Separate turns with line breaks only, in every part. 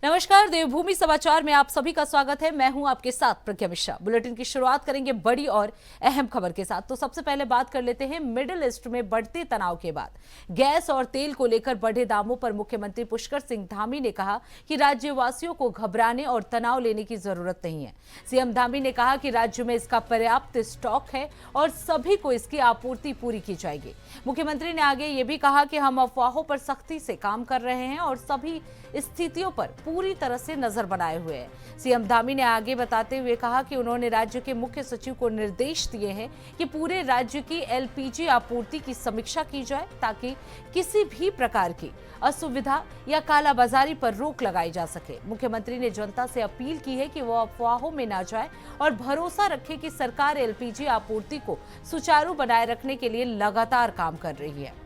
नमस्कार, देवभूमि समाचार में आप सभी का स्वागत है। मैं हूं आपके साथ प्रज्ञा मिश्रा। बुलेटिन की शुरुआत करेंगे बड़ी और अहम खबर के साथ। तो सबसे पहले बात कर लेते हैं मिडिल ईस्ट में बढ़ते तनाव के बाद गैस और तेल को लेकर बढ़े दामों पर मुख्यमंत्री पुष्कर सिंह धामी ने कहा कि राज्यवासियों को घबराने और तनाव लेने की जरूरत नहीं है। सीएम धामी ने कहा कि राज्य में इसका पर्याप्त स्टॉक है और सभी को इसकी आपूर्ति पूरी की जाएगी। मुख्यमंत्री ने आगे ये भी कहा कि हम अफवाहों पर सख्ती से काम कर रहे हैं और सभी स्थितियों पर पूरी तरह से नजर बनाए हुए हैं। सीएम धामी ने आगे बताते हुए कहा कि उन्होंने राज्य के मुख्य सचिव को निर्देश दिए हैं कि पूरे राज्य की एलपीजी आपूर्ति की समीक्षा की जाए ताकि किसी भी प्रकार की असुविधा या कालाबाजारी पर रोक लगाई जा सके। मुख्यमंत्री ने जनता से अपील की है कि वो अफवाहों में न जाए और भरोसा रखे कि सरकार एलपीजी आपूर्ति को सुचारू बनाए रखने के लिए लगातार काम कर रही है।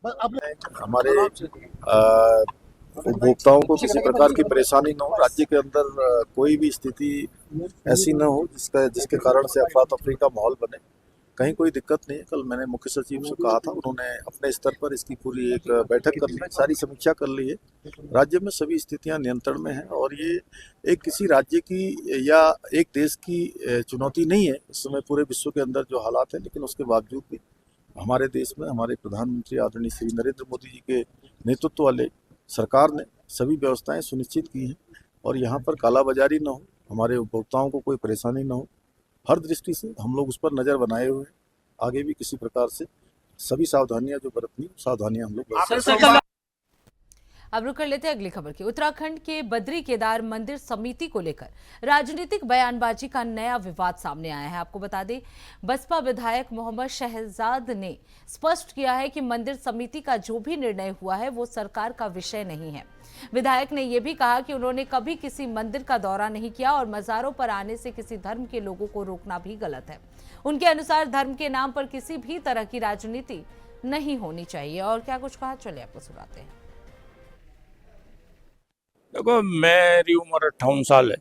हमारे उपभोक्ताओं को किसी प्रकार की परेशानी न हो, राज्य के अंदर कोई भी स्थिति ऐसी न हो जिसके कारण से अफरा तफरी का माहौल बने। कहीं कोई दिक्कत नहीं है। कल मैंने मुख्य सचिव से कहा था, उन्होंने अपने स्तर पर इसकी पूरी एक बैठक कर ली, सारी समीक्षा कर ली है। राज्य में सभी स्थितियां नियंत्रण में हैं और ये एक किसी राज्य की या एक देश की चुनौती नहीं है। इस समय पूरे विश्व के अंदर जो हालात हैं, लेकिन उसके बावजूद भी हमारे देश में हमारे प्रधानमंत्री आदरणीय श्री नरेंद्र मोदी जी के नेतृत्व वाले सरकार ने सभी व्यवस्थाएं सुनिश्चित की हैं और यहाँ पर कालाबाजारी न हो, हमारे उपभोक्ताओं को कोई परेशानी न हो। हर दृष्टि से हम लोग उस पर नज़र बनाए हुए हैं। आगे भी किसी प्रकार से सभी सावधानियां जो बरतनी, सावधानियां हम लोग
अब रुक कर लेते हैं अगली खबर की। उत्तराखंड के बद्री केदार मंदिर समिति को लेकर राजनीतिक बयानबाजी का नया विवाद सामने आया है। आपको बता दें, बसपा विधायक मोहम्मद शहजाद ने स्पष्ट किया है कि मंदिर समिति का जो भी निर्णय हुआ है वो सरकार का विषय नहीं है। विधायक ने यह भी कहा कि उन्होंने कभी किसी मंदिर का दौरा नहीं किया और मजारों पर आने से किसी धर्म के लोगों को रोकना भी गलत है। उनके अनुसार धर्म के नाम पर किसी भी तरह की राजनीति नहीं होनी चाहिए। और क्या कुछ कहा, चलिए आपको सुनाते हैं।
देखो, मेरी उम्र 58 साल है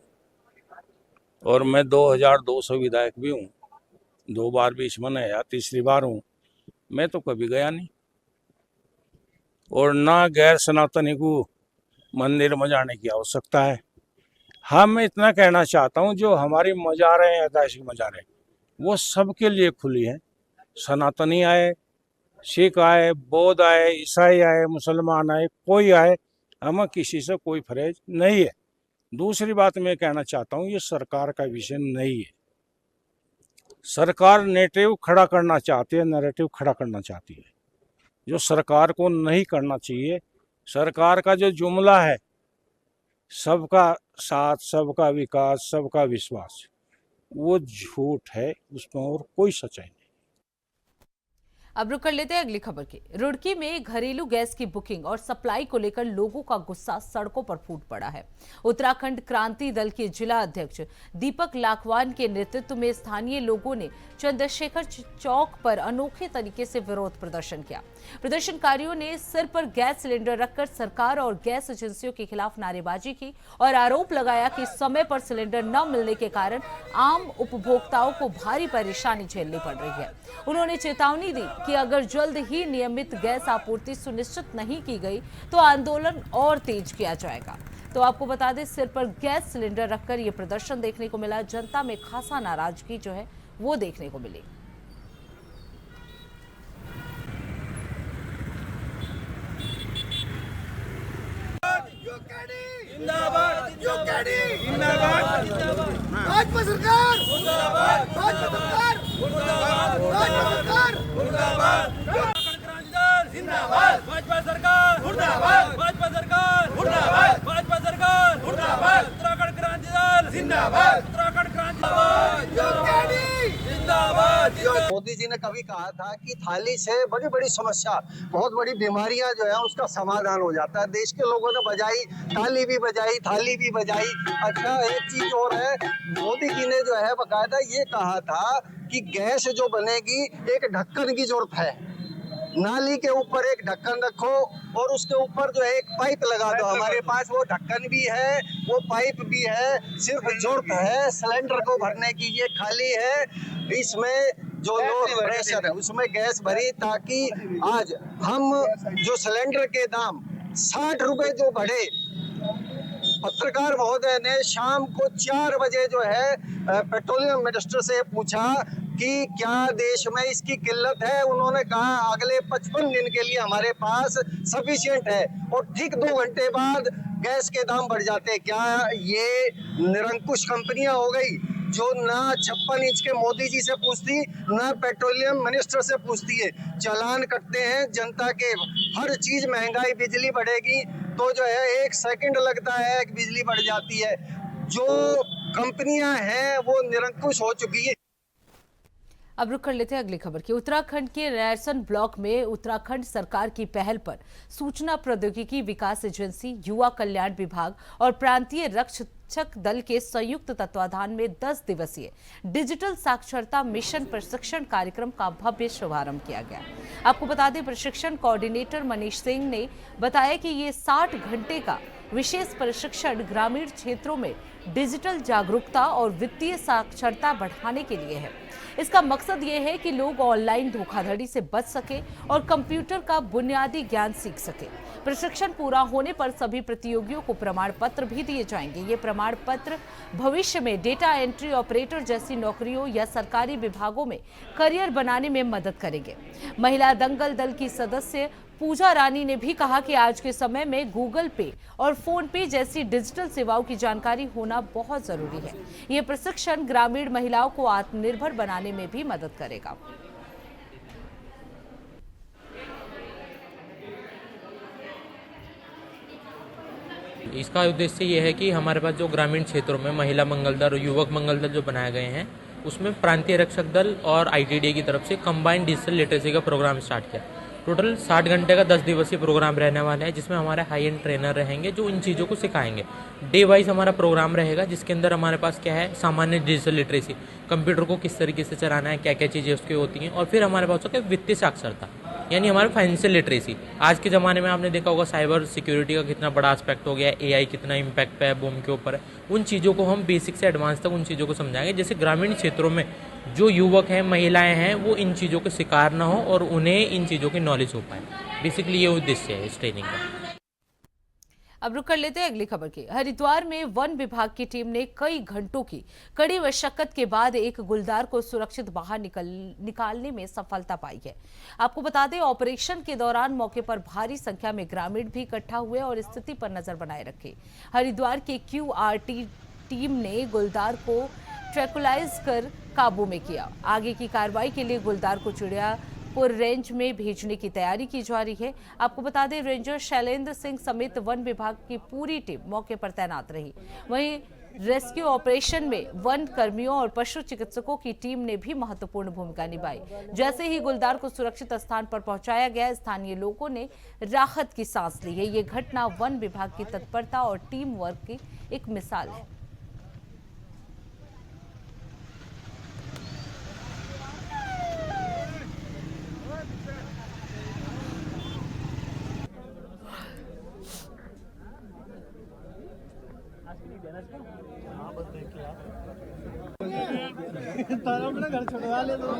और मैं 2002 से विधायक भी हूँ। 2 बार भी इसमें या तीसरी बार हूँ। मैं तो कभी गया नहीं और ना गैर सनातनी को मंदिर में जाने की आवश्यकता है। हाँ, मैं इतना कहना चाहता हूँ, जो हमारी मज़ारें हैं, ऐतिहासिक मज़ारें, वो सबके लिए खुली हैं। सनातनी आए, सिख आए, बौद्ध आए, ईसाई आए, मुसलमान आए, कोई आए, हमें किसी से कोई फर्ज नहीं है। दूसरी बात मैं कहना चाहता हूँ, ये सरकार का विषय नहीं है। सरकार नैरेटिव खड़ा करना चाहती है, नैरेटिव खड़ा करना चाहती है, जो सरकार को नहीं करना चाहिए। सरकार का जो जुमला है, सबका साथ, सबका विकास, सबका विश्वास, वो झूठ है, उसमें और कोई सच्चाई नहीं।
अब रुक कर लेते हैं अगली खबर की। रुड़की में घरेलू गैस की बुकिंग और सप्लाई को लेकर लोगों का गुस्सा सड़कों पर फूट पड़ा है। उत्तराखंड क्रांति दल के जिला अध्यक्ष दीपक लाखवान के नेतृत्व में स्थानीय लोगों ने चंद्रशेखर चौक पर अनोखे तरीके से विरोध प्रदर्शन किया। प्रदर्शनकारियों ने सिर पर गैस सिलेंडर रखकर सरकार और गैस एजेंसियों के खिलाफ नारेबाजी की और आरोप लगाया कि समय पर सिलेंडर न मिलने के कारण आम उपभोक्ताओं को भारी परेशानी झेलनी पड़ रही है। उन्होंने चेतावनी दी कि अगर जल्द ही नियमित गैस आपूर्ति सुनिश्चित नहीं की गई तो आंदोलन और तेज किया जाएगा। तो आपको बता दें, सिर पर गैस सिलेंडर रखकर यह प्रदर्शन देखने को मिला। जनता में खासा नाराजगी जो है वो देखने को मिली।
भाजपा सरकार मुर्दाबाद, भाजपा सरकार मुर्दाबाद, भाजपा सरकार मुर्दाबाद, जिंदाबाद, भाजपा सरकार मुर्दाबाद, भाजपा सरकार मुर्दाबाद, भाजपा सरकार मुर्दाबाद, उत्तराखंड क्रांति दल जिंदाबाद, उत्तराखंड क्रांति दल जिंदाबाद। मोदी
जी ने कभी कहा था कि थाली से बड़ी बड़ी समस्या, बहुत बड़ी बीमारियां जो है उसका समाधान हो जाता है। देश के लोगों ने बजाई, ताली भी बजाई, थाली भी बजाई। अच्छा, एक चीज और है, मोदी जी ने जो है बकायदा ये कहा था कि गैस जो बनेगी एक ढक्कन की जरूरत है, नाली के ऊपर एक ढक्कन रखो और उसके ऊपर जो है एक पाइप लगा दो। हमारे पास वो ढक्कन भी है, वो पाइप भी है, सिर्फ जरूरत है सिलेंडर को भरने की। ये खाली है, इसमें जो लो प्रेशर है उसमें गैस भरी, ताकि आज हम जो सिलेंडर के दाम 60 रुपए जो बढ़े, पत्रकार महोदय ने शाम को 4 बजे जो है पेट्रोलियम मिनिस्टर से पूछा कि क्या देश में इसकी किल्लत है। उन्होंने कहा अगले 55 दिन के लिए हमारे पास सफिशिएंट है, और ठीक 2 घंटे बाद गैस के दाम बढ़ जाते। क्या ये निरंकुश कंपनियां हो गई जो ना 56 इंच के मोदी जी से पूछती, ना पेट्रोलियम मिनिस्टर से पूछती है, चालान कटते हैं जनता के। हर चीज महंगाई, बिजली बढ़ेगी तो जो है 1 सेकंड लगता है कि बिजली बढ़ जाती है। जो कंपनियां हैं वो निरंकुश हो चुकी है।
अब रुक कर लेते हैं अगली खबर की। उत्तराखंड के रैरसन ब्लॉक में उत्तराखंड सरकार की पहल पर सूचना प्रौद्योगिकी विकास एजेंसी, युवा कल्याण विभाग और प्रांतीय रक्षक दल के संयुक्त तत्वाधान में 10 दिवसीय डिजिटल साक्षरता मिशन प्रशिक्षण कार्यक्रम का भव्य शुभारंभ किया गया। आपको बता दें, प्रशिक्षण कोऑर्डिनेटर मनीष सिंह ने बताया कि ये 60 घंटे का विशेष प्रशिक्षण ग्रामीण क्षेत्रों में डिजिटल जागरूकता और वित्तीय साक्षरता बढ़ाने के लिए है। इसका मकसद ये है कि लोग ऑनलाइन धोखाधड़ी से बच सके और कंप्यूटर का बुनियादी ज्ञान सीख सके। प्रशिक्षण पूरा होने पर सभी प्रतियोगियों को प्रमाण पत्र भी दिए जाएंगे। ये प्रमाण पत्र भविष्य में डेटा एंट्री ऑपरेटर जैसी नौकरियों या सरकारी विभागों में करियर बनाने में मदद करेंगे। महिला दंगल दल की सदस्य पूजा रानी ने भी कहा कि आज के समय में गूगल पे और फोन पे जैसी डिजिटल सेवाओं की जानकारी होना बहुत जरूरी है। ये प्रशिक्षण ग्रामीण महिलाओं को आत्मनिर्भर बनाने में भी मदद करेगा।
इसका उद्देश्य ये है कि हमारे पास जो ग्रामीण क्षेत्रों में महिला मंगल दल और युवक मंगल दल जो बनाए गए हैं, उसमें प्रांतीय रक्षक दल और ITDA की तरफ से कंबाइंड डिजिटल लिटरेसी का प्रोग्राम स्टार्ट किया। टोटल 60 घंटे का 10 दिवसीय प्रोग्राम रहने वाला है, जिसमें हमारे हाई एंड ट्रेनर रहेंगे जो इन चीज़ों को सिखाएंगे। डे वाइज हमारा प्रोग्राम रहेगा, जिसके अंदर हमारे पास क्या है, सामान्य डिजिटल लिटरेसी, कंप्यूटर को किस तरीके से चलाना है, क्या क्या चीज़ें उसकी होती हैं, और फिर हमारे पास होता है वित्तीय साक्षरता, यानी हमारे फाइनेंशियल लिटरेसी। आज के ज़माने में आपने देखा होगा साइबर सिक्योरिटी का कितना बड़ा एस्पेक्ट हो गया, AI कितना इम्पैक्ट है बूम के ऊपर है। उन चीज़ों को हम बेसिक से एडवांस तक उन चीज़ों को समझाएंगे, जैसे ग्रामीण क्षेत्रों में जो युवक हैं, महिलाएं हैं, वो इन चीज़ों के शिकार ना हो और उन्हें इन चीज़ों की नॉलेज हो पाए। बेसिकली ये उद्देश्य है इस ट्रेनिंग का।
अब रुक कर लेते हैं अगली खबर की। हरिद्वार में वन विभाग की टीम ने कई घंटों की कड़ी मशक्कत के बाद एक गुलदार को सुरक्षित बाहर निकालने में सफलता पाई है। आपको बता दें, ऑपरेशन के दौरान मौके पर भारी संख्या में ग्रामीण भी इकट्ठा हुए और स्थिति पर नजर बनाए रखे। हरिद्वार के QRT टीम ने गुलदार को ट्रैकुलाइज कर काबू में किया। आगे की कार्रवाई के लिए गुलदार को चिड़ियापुर रेंज में भेजने की तैयारी की जा रही है। आपको बता दें, रेंजर शैलेंद्र सिंह समेत वन विभाग की पूरी टीम मौके पर तैनात रही। वहीं रेस्क्यू ऑपरेशन में वन कर्मियों और पशु चिकित्सकों की टीम ने भी महत्वपूर्ण भूमिका निभाई। जैसे ही गुलदार को सुरक्षित स्थान पर पहुंचाया गया, स्थानीय लोगों ने राहत की सांस ली है। ये घटना वन विभाग की तत्परता और टीम वर्क की एक मिसाल है।
घर छुड़वा ले दो।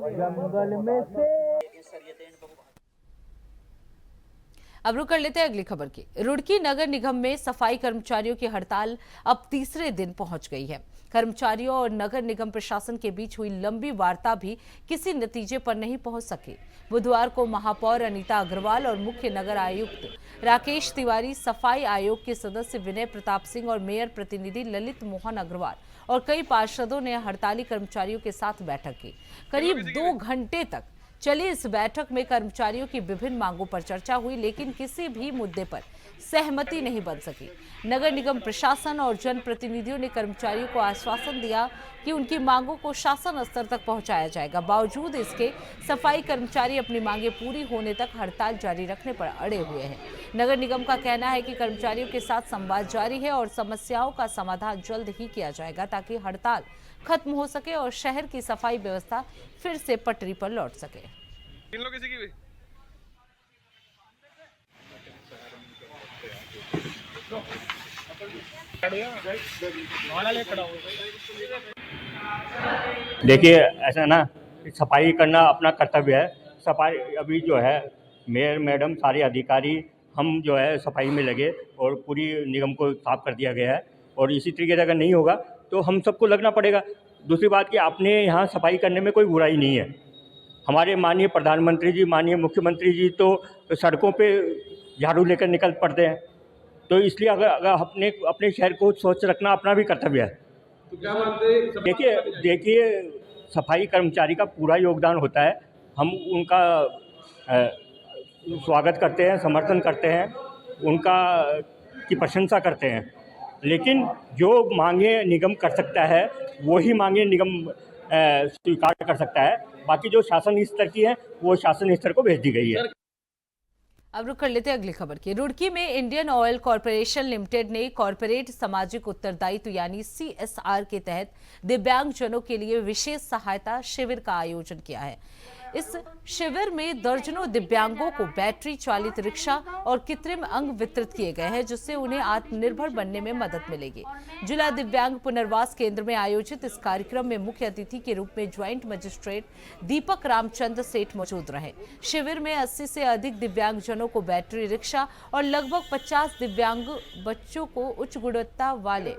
जंगल में से
अब रुक कर लेते हैं अगली खबर की। रुड़की नगर निगम में सफाई कर्मचारियों की हड़ताल अब तीसरे दिन पहुंच गई है। कर्मचारियों और नगर निगम प्रशासन के बीच हुई लंबी वार्ता भी किसी नतीजे पर नहीं पहुंच सकी। बुधवार को महापौर अनीता अग्रवाल और मुख्य नगर आयुक्त राकेश तिवारी, सफाई आयोग के सदस्य विनय प्रताप सिंह और मेयर प्रतिनिधि ललित मोहन अग्रवाल और कई पार्षदों ने हड़ताली कर्मचारियों के साथ बैठक की। करीब 2 घंटे तक चली इस बैठक में कर्मचारियों की विभिन्न मांगों पर चर्चा हुई, लेकिन किसी भी मुद्दे पर सहमति नहीं बन सकी। नगर निगम प्रशासन और जनप्रतिनिधियों ने कर्मचारियों को आश्वासन दिया कि उनकी मांगों को शासन स्तर तक पहुंचाया जाएगा। बावजूद इसके सफाई कर्मचारी अपनी मांगें पूरी होने तक हड़ताल जारी रखने पर अड़े हुए हैं। नगर निगम का कहना है कि कर्मचारियों के साथ संवाद जारी है और समस्याओं का समाधान जल्द ही किया जाएगा ताकि हड़ताल खत्म हो सके और शहर की सफाई व्यवस्था फिर से पटरी पर लौट सके।
देखिए ऐसा ना, सफाई करना अपना कर्तव्य है। सफाई अभी जो है मेयर मैडम सारे अधिकारी हम जो है सफाई में लगे और पूरी निगम को साफ कर दिया गया है और इसी तरीके से अगर नहीं होगा तो हम सबको लगना पड़ेगा। दूसरी बात कि अपने यहाँ सफाई करने में कोई बुराई नहीं है। हमारे माननीय प्रधानमंत्री जी, माननीय मुख्यमंत्री जी तो सड़कों पे झाड़ू लेकर निकल पड़ते हैं, तो इसलिए अगर अपने शहर को स्वच्छ रखना अपना भी कर्तव्य है।
तो क्या मानते हैं?
देखिए सफाई कर्मचारी का पूरा योगदान होता है। हम उनका स्वागत करते हैं, समर्थन करते हैं, उनका की प्रशंसा करते हैं, लेकिन जो मांगे निगम कर सकता है वही मांगे निगम स्वीकार कर सकता है। बाकी जो शासन स्तर की है वो शासन स्तर को भेज दी गई है।
अब रुक कर लेते हैं अगली खबर की। रुड़की में इंडियन ऑयल कॉरपोरेशन लिमिटेड ने कॉरपोरेट सामाजिक उत्तरदायित्व यानी CSR के तहत दिव्यांगजनों के लिए विशेष सहायता शिविर का आयोजन किया है। इस शिविर में दर्जनों दिव्यांगों को बैटरी चालित रिक्शा और कृत्रिम अंग वितरित किए गए हैं, जिससे उन्हें आत्मनिर्भर बनने में मदद मिलेगी। जिला दिव्यांग पुनर्वास केंद्र में आयोजित इस कार्यक्रम में मुख्य अतिथि के रूप में ज्वाइंट मजिस्ट्रेट दीपक रामचंद्र सेठ मौजूद रहे। शिविर में 80 से अधिक दिव्यांगजनों को बैटरी रिक्शा और लगभग 50 दिव्यांग बच्चों को उच्च गुणवत्ता वाले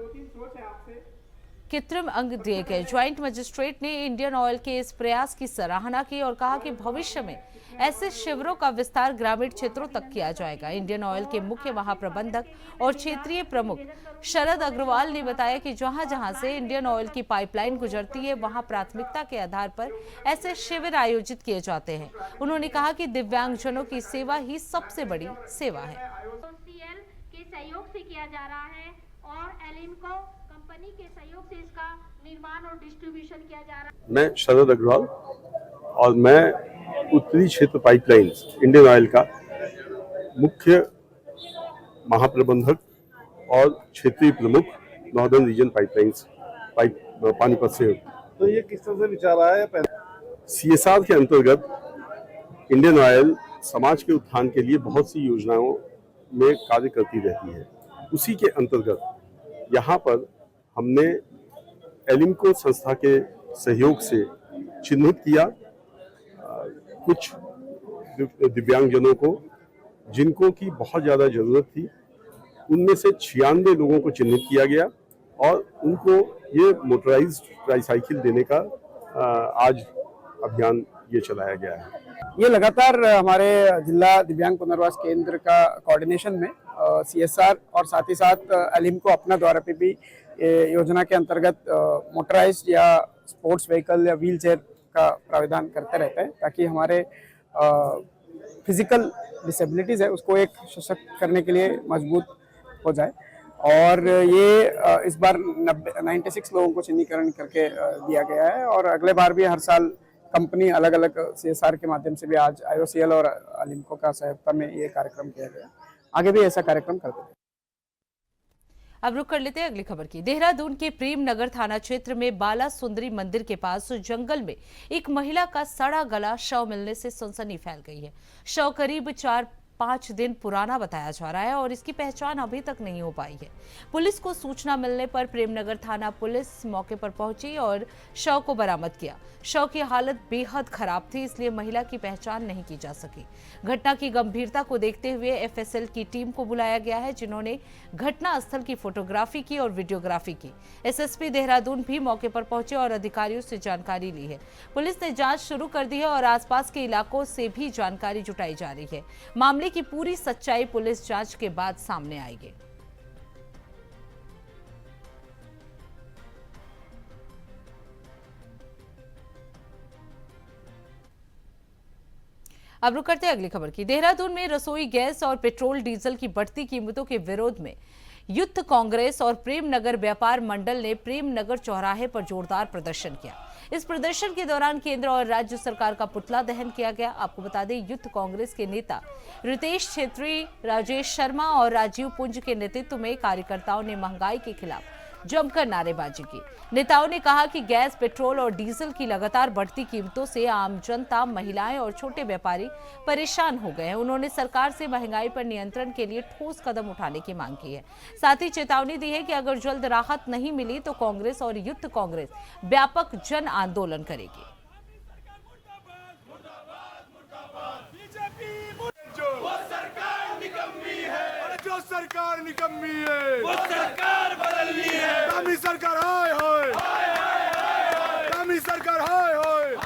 कृत्रिम अंग दिए गए। ज्वाइंट मजिस्ट्रेट ने इंडियन ऑयल के इस प्रयास की सराहना की और कहा कि भविष्य में ऐसे शिविरों का विस्तार ग्रामीण क्षेत्रों तक किया जाएगा। इंडियन ऑयल के मुख्य महाप्रबंधक और क्षेत्रीय प्रमुख शरद अग्रवाल ने बताया कि जहां जहां से इंडियन ऑयल की पाइपलाइन गुजरती है वहां प्राथमिकता के आधार पर ऐसे शिविर आयोजित किए जाते हैं। उन्होंने कहा कि दिव्यांगजनों की सेवा ही सबसे बड़ी सेवा है।
के सहयोग से किया जा रहा है और एलिम्को कंपनी के सहयोग से इसका निर्माण और डिस्ट्रीब्यूशन किया जा रहा है।
मैं शरद अग्रवाल और मैं उत्तरी क्षेत्र पाइपलाइंस इंडियन ऑयल का मुख्य महाप्रबंधक और क्षेत्रीय प्रमुख नॉर्दर्न रीजन पाइपलाइंस पानीपत से।
तो ये किस तरह से विचार आया?
CSR के अंतर्गत इंडियन ऑयल समाज के उत्थान के लिए बहुत सी योजनाओं में कार्य करती रहती है। उसी के अंतर्गत यहाँ पर हमने एलिम्को संस्था के सहयोग से चिन्हित किया कुछ दिव्यांगजनों को जिनको की बहुत ज़्यादा ज़रूरत थी। उनमें से 96 लोगों को चिन्हित किया गया और उनको ये मोटराइज्ड ट्राईसाइकिल देने का आज अभियान ये चलाया गया है।
ये लगातार हमारे जिला दिव्यांग पुनर्वास केंद्र का कोऑर्डिनेशन में CSR और साथ ही साथ एलिम्को अपना द्वारा पे भी योजना के अंतर्गत मोटराइज्ड या स्पोर्ट्स व्हीकल या व्हील चेयर का प्रावधान करते रहते हैं ताकि हमारे फिजिकल डिसेबिलिटीज़ है उसको एक सशक्त करने के लिए मजबूत हो जाए। और ये इस बार 96 लोगों को चिन्हीकरण करके दिया गया है और अगले बार भी हर साल कंपनी अलग अलग CSR के माध्यम से भी आज IOCL और एलिम्को का सहयोगता में ये कार्यक्रम किया गया। आगे भी ऐसा कार्यक्रम करते हैं।
अब रुक कर लेते हैं अगली खबर की। देहरादून के प्रेम नगर थाना क्षेत्र में बाला सुंदरी मंदिर के पास जंगल में एक महिला का सड़ा गला शव मिलने से सनसनी फैल गई है। शव करीब 4-5 दिन पुराना बताया जा रहा है और इसकी पहचान अभी तक नहीं हो पाई है। पुलिस को सूचना मिलने पर प्रेमनगर थाना पुलिस मौके पर पहुंची और शव को बरामद किया। शव की हालत बेहद खराब थी, इसलिए महिला की पहचान नहीं की जा सकी। घटना की गंभीरता को देखते हुए FSL की टीम को बुलाया गया है, जिन्होंने घटना स्थल की फोटोग्राफी की और वीडियोग्राफी की। SSP देहरादून भी मौके पर पहुंचे और अधिकारियों से जानकारी ली है। पुलिस ने जांच शुरू कर दी है और आसपास के इलाकों से भी जानकारी जुटाई जा रही है। मामले की पूरी सच्चाई पुलिस जांच के बाद सामने आएगी। अब रुक करते हैं अगली खबर की। देहरादून में रसोई गैस और पेट्रोल डीजल की बढ़ती कीमतों के विरोध में युद्ध कांग्रेस और प्रेमनगर व्यापार मंडल ने प्रेमनगर चौराहे पर जोरदार प्रदर्शन किया। इस प्रदर्शन के दौरान केंद्र और राज्य सरकार का पुतला दहन किया गया। आपको बता दें, युद्ध कांग्रेस के नेता रितेश छेत्री, राजेश शर्मा और राजीव पुंज के नेतृत्व में कार्यकर्ताओं ने महंगाई के खिलाफ जमकर नारेबाजी की। नेताओं ने कहा कि गैस, पेट्रोल और डीजल की लगातार बढ़ती कीमतों से आम जनता, महिलाएं और छोटे व्यापारी परेशान हो गए हैं। उन्होंने सरकार से महंगाई पर नियंत्रण के लिए ठोस कदम उठाने की मांग की है। साथ ही चेतावनी दी है कि अगर जल्द राहत नहीं मिली तो कांग्रेस और युद्ध कांग्रेस व्यापक जन आंदोलन करेगी।
जो सरकार निकम्मी है वो सरकार बदलनी है। दामी सरकार हाय हाय, दामी सरकार हाय हाय,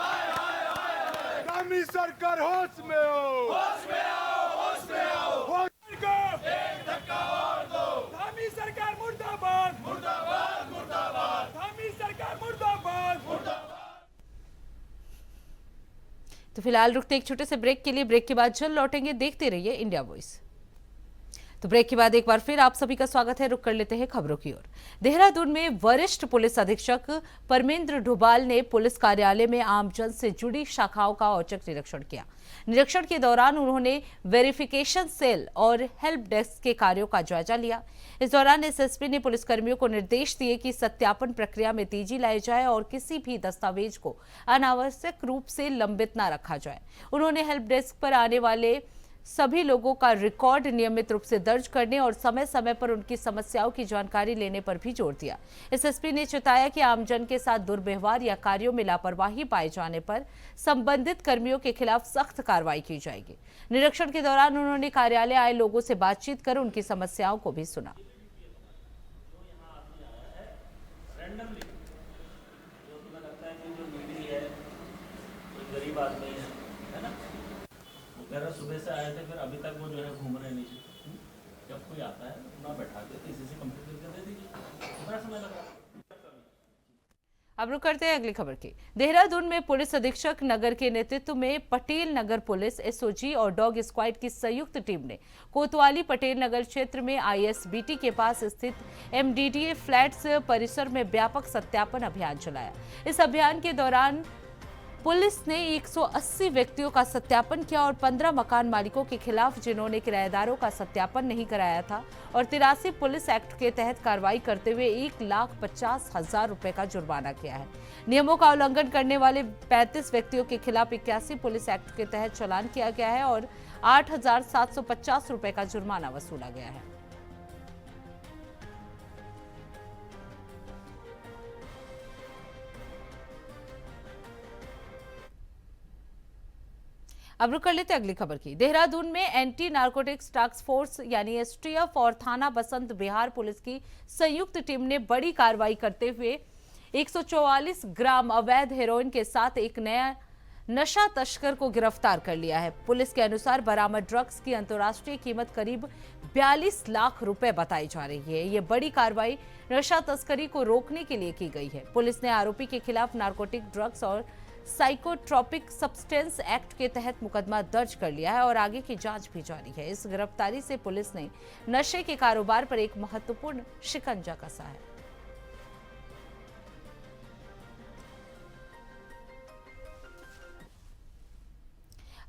दामी सरकार होश में हो, होश में आओ, होश में आओ, होश को एक धक्का और दो। दामी सरकार मुर्दाबाद, मुर्दाबाद, मुर्दाबाद, दामी सरकार मुर्दाबाद, मुर्दाबाद।
तो फिलहाल रुकते एक छोटे से ब्रेक के लिए। ब्रेक के बाद जल्द लौटेंगे। देखते रहिए इंडिया वॉइस। तो ब्रेक के बाद एक बार फिर आप सभी का स्वागत है। रुक कर लेते हैं खबरों की ओर। देहरादून में वरिष्ठ पुलिस अधीक्षक परमेंद्र ढोभाल ने पुलिस कार्यालय में आमजन से जुड़ी शाखाओं का औचक निरीक्षण किया। निरीक्षण के दौरान उन्होंने वेरिफिकेशन सेल और हेल्प डेस्क के कार्यों का जायजा लिया। इस दौरान एसएसपी ने पुलिसकर्मियों को निर्देश दिए कि सत्यापन प्रक्रिया में तेजी लाई जाए और किसी भी दस्तावेज को अनावश्यक रूप से लंबित न रखा जाए। उन्होंने हेल्प डेस्क पर आने वाले सभी लोगों का रिकॉर्ड नियमित रूप से दर्ज करने और समय समय पर उनकी समस्याओं की जानकारी लेने पर भी जोर दिया। एसएसपी ने चेताया कि आमजन के साथ दुर्व्यवहार या कार्यों में लापरवाही पाए जाने पर संबंधित कर्मियों के खिलाफ सख्त कार्रवाई की जाएगी। निरीक्षण के दौरान उन्होंने कार्यालय आए लोगों से बातचीत कर उनकी समस्याओं को भी सुना।
सुबह से आए थे, फिर अभी तक वो जो है घूम रहे नीचे। जब कोई आता है ना बैठा के तो इसी से कंप्लीट करके दे दीजिए, कितना समय लग रहा है।
अब रुक करते हैं अगली खबर की। देहरादून में पुलिस अधीक्षक नगर के नेतृत्व में पटेल नगर पुलिस, एसओजी और डॉग स्क्वाड की संयुक्त टीम ने कोतवाली पटेल नगर क्षेत्र में आईएसबीटी के पास स्थित एमडीडीए फ्लैट्स परिसर में व्यापक सत्यापन अभियान चलाया। इस अभियान के दौरान पुलिस ने 180 व्यक्तियों का सत्यापन किया और 15 मकान मालिकों के खिलाफ जिन्होंने किराएदारों का सत्यापन नहीं कराया था और 83 पुलिस एक्ट के तहत कार्रवाई करते हुए 1,50,000 रुपए का जुर्माना किया है। नियमों का उल्लंघन करने वाले 35 व्यक्तियों के खिलाफ 81 पुलिस एक्ट के तहत चालान किया गया है और 8,750 रुपए का जुर्माना वसूला गया है। अब रुक कर लेते अगली खबर की। देहरादून में एंटी नारकोटिक्स टास्क फोर्स यानी एसटीएफ और थाना बसंत बिहार पुलिस की संयुक्त टीम ने बड़ी कार्रवाई करते हुए 144 ग्राम अवैध हेरोइन के साथ एक नया नशा तस्कर को गिरफ्तार कर लिया है। पुलिस के अनुसार बरामद ड्रग्स की अंतर्राष्ट्रीय कीमत करीब 42 लाख रुपए बताई जा रही है। ये बड़ी कार्रवाई नशा तस्करी को रोकने के लिए की गई है। पुलिस ने आरोपी के खिलाफ नारकोटिक ड्रग्स और साइकोट्रोपिक सब्सटेंस एक्ट के तहत मुकदमा दर्ज कर लिया है और आगे की जांच भी जारी है। इस गिरफ्तारी से पुलिस ने नशे के कारोबार पर एक महत्वपूर्ण शिकंजा कसा है।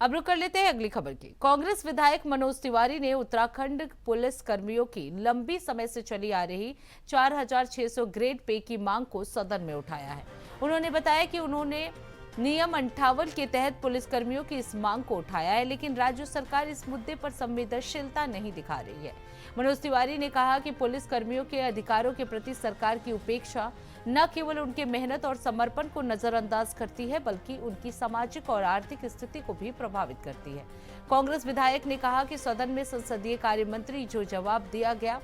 अब रुक कर लेते हैं अगली खबर की। कांग्रेस विधायक मनोज तिवारी ने उत्तराखंड पुलिस कर्मियों की लंबी समय से चली आ रही 4,600 ग्रेड पे की मांग को सदन में उठाया है। उन्होंने बताया कि उन्होंने नियम 58 के तहत पुलिस कर्मियों की इस मांग को उठाया है, लेकिन राज्य सरकार इस मुद्दे पर संवेदनशीलता नहीं दिखा रही है। मनोज तिवारी ने कहा कि पुलिस कर्मियों के अधिकारों के प्रति सरकार की उपेक्षा न केवल उनके मेहनत और समर्पण को नजरअंदाज करती है, बल्कि उनकी सामाजिक और आर्थिक स्थिति को भी प्रभावित करती है। कांग्रेस विधायक ने कहा कि सदन में संसदीय कार्य मंत्री जो जवाब दिया गया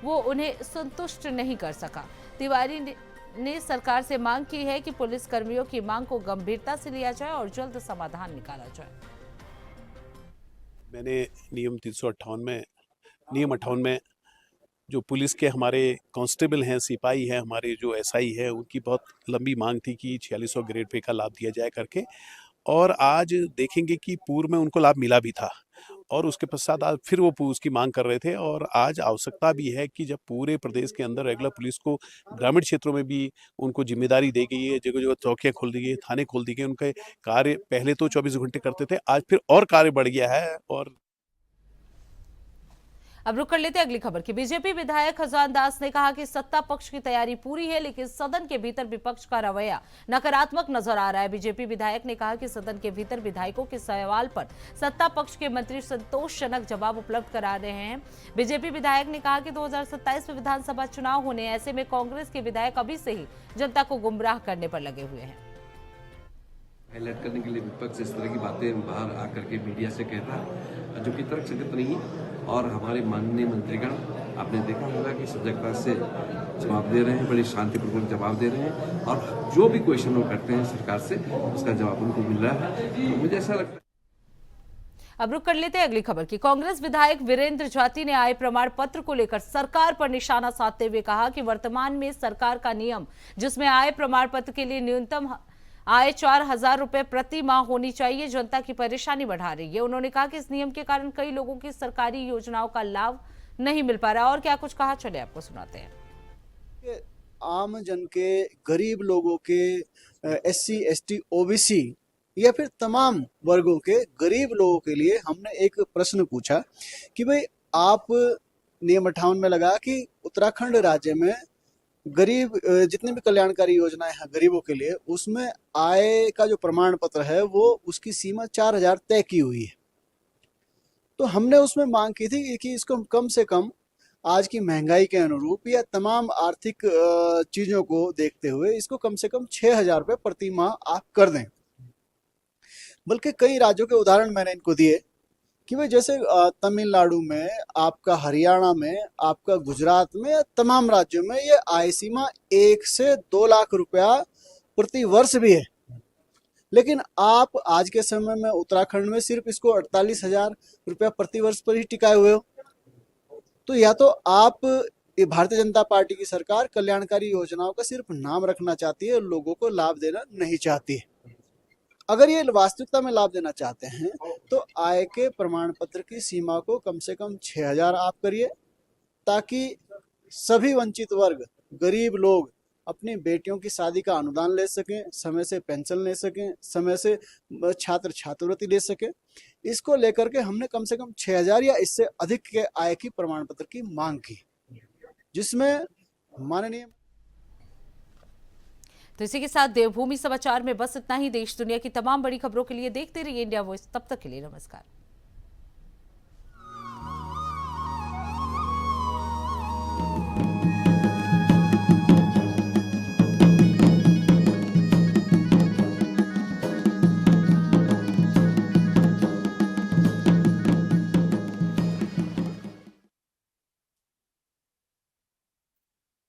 वो उन्हें संतुष्ट नहीं कर सका। तिवारी ने सरकार से मांग की है कि पुलिस कर्मियों की मांग को गंभीरता से लिया जाए और जल्द समाधान निकाला जाए।
मैंने नियम 58 में जो पुलिस के हमारे कांस्टेबल हैं, सिपाही हैं, हमारे जो एसआई है, उनकी बहुत लंबी मांग थी कि 4600 ग्रेड पे का लाभ दिया जाए करके, और आज देखेंगे कि पूर्व में उनको लाभ मिला भी था और उसके पश्चात आज फिर वो उसकी मांग कर रहे थे। और आज आवश्यकता भी है कि जब पूरे प्रदेश के अंदर रेगुलर पुलिस को ग्रामीण क्षेत्रों में भी उनको जिम्मेदारी दी गई है, जगह जगह चौकियाँ खोल दी गई, थाने खोल दिए गए, उनके कार्य पहले तो 24 घंटे करते थे, आज फिर और कार्य बढ़ गया है। और
अब रुक कर लेते अगली खबर की। बीजेपी विधायक खजान दास ने कहा कि सत्ता पक्ष की तैयारी पूरी है, लेकिन सदन के भीतर विपक्ष का रवैया नकारात्मक नजर आ रहा है। बीजेपी विधायक ने कहा कि सदन के भीतर विधायकों के सवाल पर सत्ता पक्ष के मंत्री संतोषजनक जवाब उपलब्ध करा रहे हैं। बीजेपी विधायक ने कहा कि 2027 में विधानसभा चुनाव होने, ऐसे में कांग्रेस के विधायक अभी से ही जनता को गुमराह करने पर लगे हुए हैं।
हाईलाइट करने के लिए विपक्ष इस तरह की बातें बाहर आकर के मीडिया से कहता है, जो कि तर्कसंगत नहीं है। और हमारे माननीय मंत्रीगण, आपने देखा होगा कि सजगता से जवाब दे रहे हैं, बड़ी शांतिपूर्वक जवाब दे रहे हैं, और जो भी क्वेश्चन वो करते हैं सरकार से, उसका जवाब उनको मिल रहा है। तो मुझे ऐसा लगता है।
अब रुक कर लेते हैं अगली खबर की। कांग्रेस विधायक वीरेंद्र जाती ने आय प्रमाण पत्र को लेकर सरकार पर निशाना साधते हुए कहा कि वर्तमान में सरकार का नियम, जिसमें आय प्रमाण पत्र के लिए न्यूनतम आय 4,000 रुपए प्रति माह होनी चाहिए, जनता की परेशानी बढ़ा रही है। उन्होंने कहा कि इस नियम के कारण कई लोगों की सरकारी योजनाओं का लाभ नहीं मिल पा रहा। और क्या कुछ कहा, चले आपको सुनाते हैं।
आम जन के, गरीब लोगों के, SC, ST, OBC या फिर तमाम वर्गों के गरीब लोगों के लिए हमने एक प्रश्न पूछा कि भाई आप नियम 58 में लगा कि उत्तराखंड राज्य में गरीब जितनी भी कल्याणकारी योजनाएं हैं गरीबों के लिए, उसमें आय का जो प्रमाण पत्र है वो उसकी सीमा 4,000 तय की हुई है। तो हमने उसमें मांग की थी कि इसको कम से कम आज की महंगाई के अनुरूप या तमाम आर्थिक चीजों को देखते हुए इसको कम से कम 6,000 रुपये प्रति माह आप कर दें। बल्कि कई राज्यों के उदाहरण मैंने इनको दिए कि भाई जैसे तमिलनाडु में, आपका हरियाणा में, आपका गुजरात में, तमाम राज्यों में ये आय सीमा 1 से 2 लाख रुपया प्रति वर्ष भी है। लेकिन आप आज के समय में उत्तराखंड में सिर्फ इसको 48,000 रुपया प्रति वर्ष पर ही टिकाए हुए हो। तो या तो आप, ये भारतीय जनता पार्टी की सरकार कल्याणकारी योजनाओं का सिर्फ नाम रखना चाहती है, लोगों को लाभ देना नहीं चाहती है। अगर ये वास्तविकता में लाभ देना चाहते हैं तो आय के प्रमाण पत्र की सीमा को कम से कम 6,000 आप करिए, ताकि सभी वंचित वर्ग, गरीब लोग अपनी बेटियों की शादी का अनुदान ले सकें, समय से पेंशन ले सकें, समय से छात्र छात्रवृत्ति ले सकें। इसको लेकर के हमने कम से कम 6,000 या इससे अधिक के आय की प्रमाण पत्र की मांग की, जिसमें माननीय।
तो इसी के साथ देवभूमि समाचार में बस इतना ही। देश दुनिया की तमाम बड़ी खबरों के लिए देखते रहिए इंडिया वॉइस। तब तक के लिए नमस्कार।